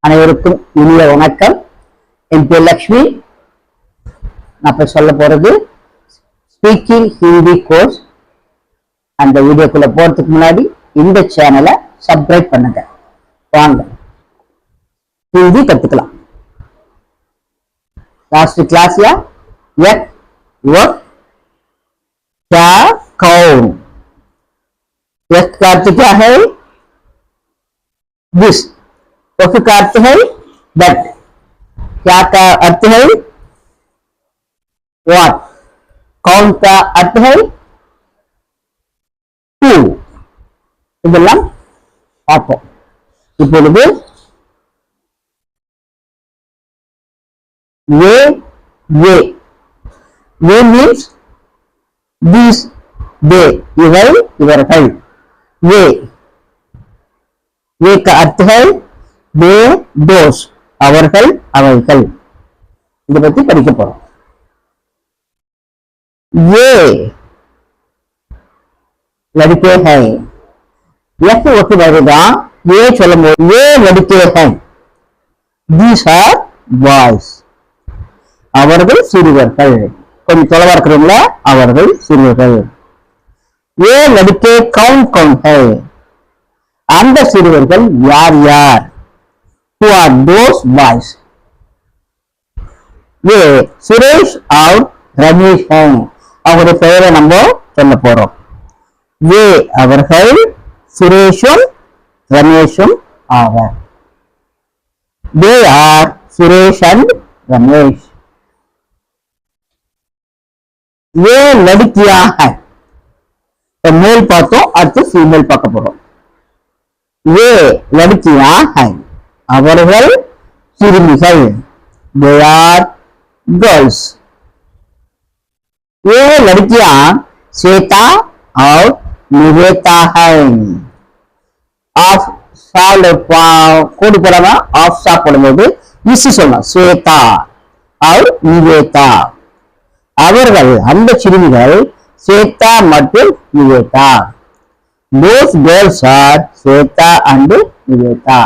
அனைவருக்கும் இனிய வணக்கம். என் பேர் லக்ஷ்மி. நான் இப்ப சொல்ல போறது ஸ்பீக்கிங் ஹிந்தி கோர்ஸ். அந்த வீடியோக்குள்ள போறதுக்கு முன்னாடி இந்த சேனலை சப்ஸ்கிரைப் பண்ணுங்க. வாங்க ஹிந்தி கத்துக்கலாம். லாஸ்ட் கிளாஸ்ல एक वक्त क्या कौन, एक का अर्थ क्या है? दिस। वक्त का अर्थ है दैट। क्या का अर्थ है? व्हाट। कौन का अर्थ है? हू। இதெல்லாம் பார்ப்போம். இப்பொழுது ये means these, they, இவர்கள். ये का अर्थ है they, those, அவர்கள் அவைகள். இதை பத்தி படிக்க போறோம். ये लड़के हैं. एक वक्त வருதா ये சொல்லும் போது ये लड़के हैं. these are boys. அவர்கள் சிறுவர்கள். கொஞ்சம் தொலைவா இருக்கிறவங்கள அவர்கள் சிறுவர்கள். ये लड़के कौन कौन है? அந்த சிறுவர்கள் யார் யார்? who are those boys? ये சுரேஷ் और ரமேஷ் हैं. அவருடைய பெயரை நம்ம சொல்ல போறோம். ये அவர்கள் சுரேஷும் ரமேஷும் ஆவர். they are Suresh and Ramesh. ये लड़कियां हैं. तो मेल பார்த்தோம், அடுத்து ஃபீமேல் பார்க்க போறோம். ये लड़कियां हैं. அவர்கள் சிறுமிகள். they are girls. ये लड़कियां श्वेता और निवेता हैं. ஆஃப் சால் கூடி போடாம ஆஃப் ஷா போடும்போது இசி சொல்லலாம். ஸ்வேதா और நிவேதா. அவர்கள் அந்த சிறுமிகள் ஸ்வேதா மற்றும் Nivetha. those girls are Shweta and Nivetha.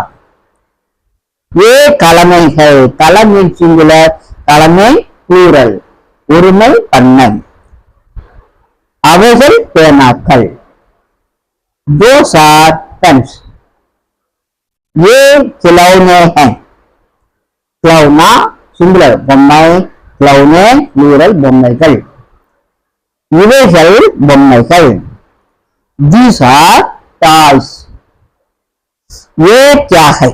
ये கலமைகள். கலமை சிங்குலர், கலமை ப்ளூரல், ஒருமை பன்மை. அவைகள் பேனாக்கள். those are pens. ये खिलौने हैं. खिलौना सिंगुलर, பொம்மை, खिलौने प्लूरल, பொம்மைகள். இவைகள் பொம்மைகள். these are toys. ये क्या है?